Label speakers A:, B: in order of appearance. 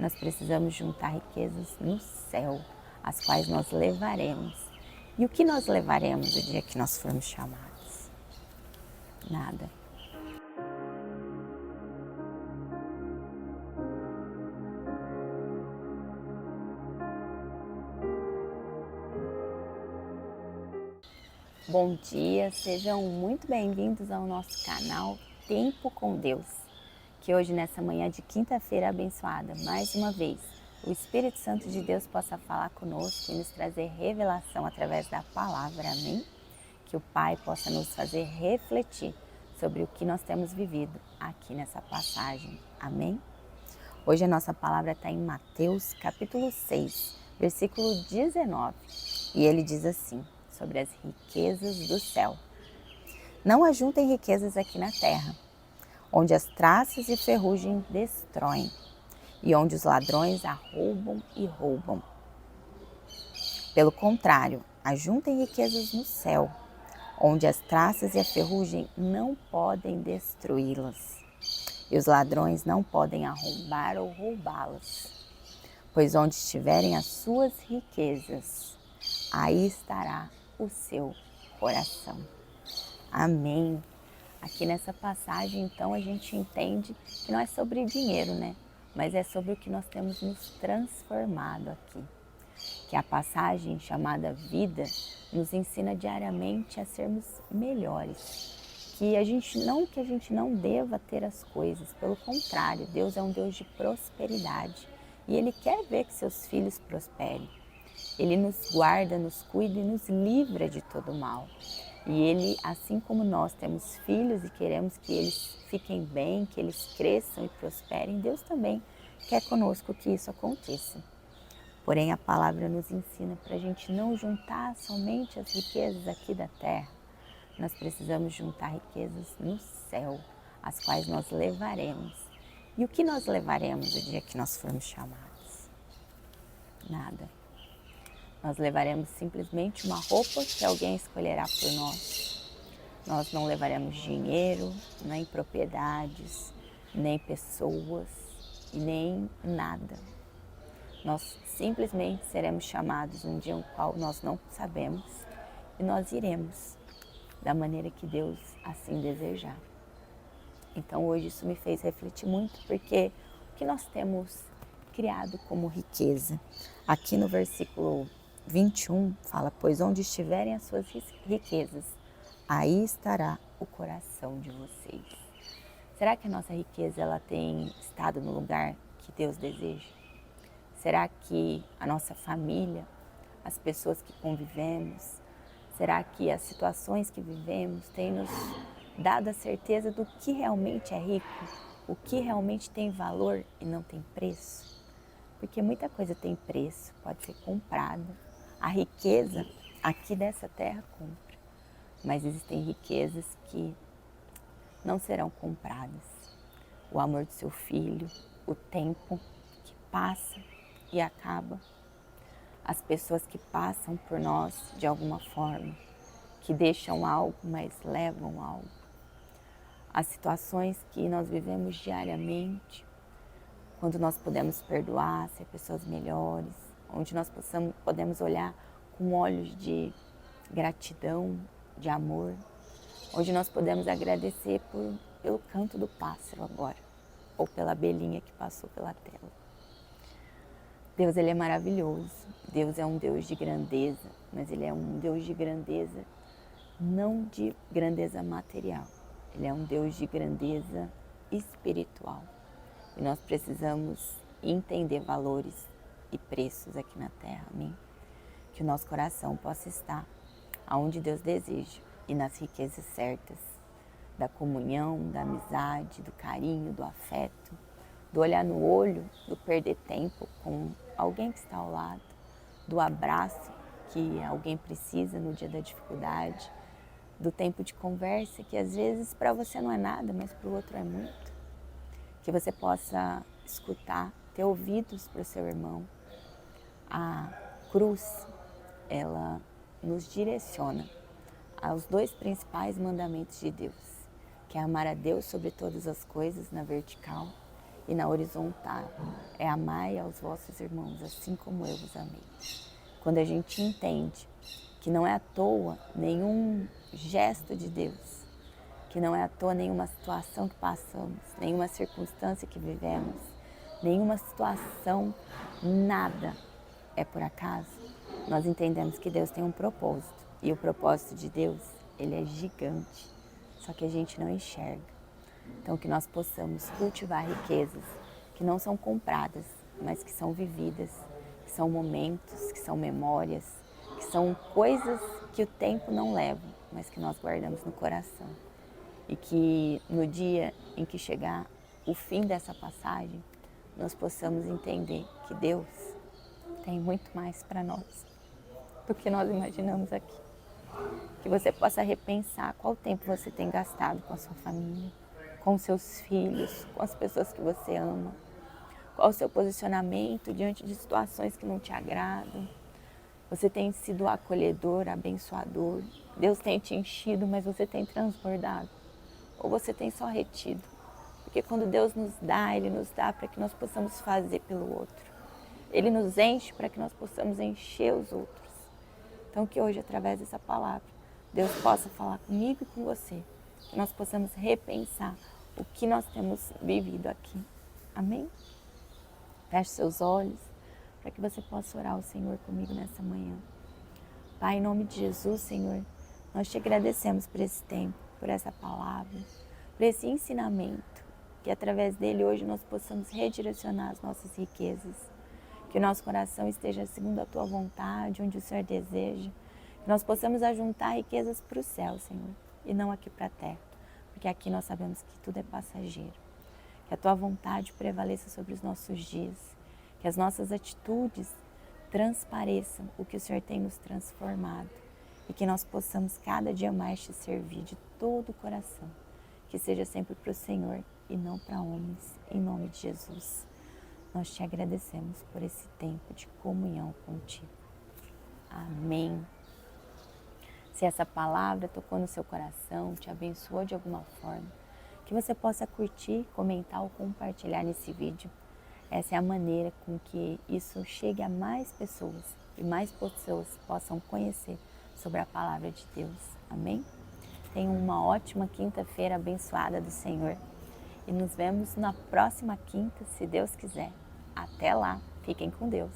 A: nós precisamos juntar riquezas no céu, as quais nós levaremos. E o que nós levaremos o dia que nós formos chamados? Nada. Bom dia, sejam muito bem-vindos ao nosso canal Tempo com Deus. Que hoje, nessa manhã de quinta-feira abençoada, mais uma vez, o Espírito Santo de Deus possa falar conosco e nos trazer revelação através da palavra, amém? Que o Pai possa nos fazer refletir sobre o que nós temos vivido aqui nessa passagem, amém? Hoje a nossa palavra está em Mateus capítulo 6, versículo 19, e ele diz assim, sobre as riquezas do céu. Não ajuntem riquezas aqui na terra, onde as traças e ferrugem destroem, e onde os ladrões arrombam e roubam. Pelo contrário, ajuntem riquezas no céu, onde as traças e a ferrugem não podem destruí-las, e os ladrões não podem arrombar ou roubá-las. Pois onde estiverem as suas riquezas, aí estará o seu coração. Amém. Aqui nessa passagem, então, a gente entende que não é sobre dinheiro, né? Mas é sobre o que nós temos nos transformado aqui. Que a passagem chamada vida nos ensina diariamente a sermos melhores. Que a gente não deva ter as coisas, pelo contrário, Deus é um Deus de prosperidade e Ele quer ver que seus filhos prosperem. Ele nos guarda, nos cuida e nos livra de todo mal. E Ele, assim como nós temos filhos e queremos que eles fiquem bem, que eles cresçam e prosperem, Deus também quer conosco que isso aconteça. Porém, a palavra nos ensina para a gente não juntar somente as riquezas aqui da terra. Nós precisamos juntar riquezas no céu, as quais nós levaremos. E o que nós levaremos o dia que nós formos chamados? Nada. Nós levaremos simplesmente uma roupa que alguém escolherá por nós. Nós não levaremos dinheiro, nem propriedades, nem pessoas, nem nada. Nós simplesmente seremos chamados um dia no qual nós não sabemos e nós iremos da maneira que Deus assim desejar. Então hoje isso me fez refletir muito porque o que nós temos criado como riqueza. Aqui no versículo 21 fala, pois onde estiverem as suas riquezas, aí estará o coração de vocês. Será que a nossa riqueza ela tem estado no lugar que Deus deseja? Será que a nossa família, as pessoas que convivemos, será que as situações que vivemos têm nos dado a certeza do que realmente é rico, o que realmente tem valor e não tem preço? Porque muita coisa tem preço, pode ser comprada. A riqueza aqui dessa terra compra, mas existem riquezas que não serão compradas. O amor do seu filho, o tempo que passa e acaba, as pessoas que passam por nós de alguma forma, que deixam algo, mas levam algo. As situações que nós vivemos diariamente, quando nós podemos perdoar, ser pessoas melhores, onde nós podemos olhar com olhos de gratidão, de amor, onde nós podemos agradecer pelo canto do pássaro agora, ou pela abelhinha que passou pela tela. Deus, Ele é maravilhoso. Deus é um Deus de grandeza, mas Ele é um Deus de grandeza, não de grandeza material. Ele é um Deus de grandeza espiritual. E nós precisamos entender valores e preços aqui na terra, amém? Que o nosso coração possa estar aonde Deus deseja e nas riquezas certas, da comunhão, da amizade, do carinho, do afeto, do olhar no olho, do perder tempo com alguém que está ao lado, do abraço que alguém precisa no dia da dificuldade, do tempo de conversa que às vezes para você não é nada, mas para o outro é muito. Que você possa escutar, ter ouvidos para o seu irmão. A cruz, ela nos direciona aos dois principais mandamentos de Deus, que é amar a Deus sobre todas as coisas na vertical E na horizontal é amai aos vossos irmãos, assim como eu vos amei. Quando a gente entende que não é à toa nenhum gesto de Deus, que não é à toa nenhuma situação que passamos, nenhuma circunstância que vivemos, nenhuma situação, nada é por acaso, nós entendemos que Deus tem um propósito. E o propósito de Deus, ele é gigante, só que a gente não enxerga. Então, que nós possamos cultivar riquezas que não são compradas, mas que são vividas, que são momentos, que são memórias, que são coisas que o tempo não leva, mas que nós guardamos no coração. E que no dia em que chegar o fim dessa passagem, nós possamos entender que Deus tem muito mais para nós do que nós imaginamos aqui. Que você possa repensar qual tempo você tem gastado com a sua família, com seus filhos, com as pessoas que você ama. Qual o seu posicionamento diante de situações que não te agradam. Você tem sido acolhedor, abençoador. Deus tem te enchido, mas você tem transbordado. Ou você tem só retido. Porque quando Deus nos dá, Ele nos dá para que nós possamos fazer pelo outro. Ele nos enche para que nós possamos encher os outros. Então que hoje, através dessa palavra, Deus possa falar comigo e com você. Que nós possamos repensar o que nós temos vivido aqui. Amém? Feche seus olhos para que você possa orar ao Senhor comigo nessa manhã. Pai, em nome de Jesus, Senhor, nós te agradecemos por esse tempo, por essa palavra, por esse ensinamento, que através dele hoje nós possamos redirecionar as nossas riquezas, que o nosso coração esteja segundo a tua vontade, onde o Senhor deseja, que nós possamos ajuntar riquezas para o céu, Senhor, e não aqui para a terra, porque aqui nós sabemos que tudo é passageiro. Que a tua vontade prevaleça sobre os nossos dias, que as nossas atitudes transpareçam o que o Senhor tem nos transformado e que nós possamos cada dia mais te servir de todo o coração, que seja sempre para o Senhor e não para homens, em nome de Jesus. Nós te agradecemos por esse tempo de comunhão contigo. Amém. Se essa palavra tocou no seu coração, te abençoou de alguma forma, que você possa curtir, comentar ou compartilhar nesse vídeo. Essa é a maneira com que isso chegue a mais pessoas e mais pessoas possam conhecer sobre a palavra de Deus. Amém? Tenha uma ótima quinta-feira abençoada do Senhor e nos vemos na próxima quinta, se Deus quiser. Até lá, fiquem com Deus.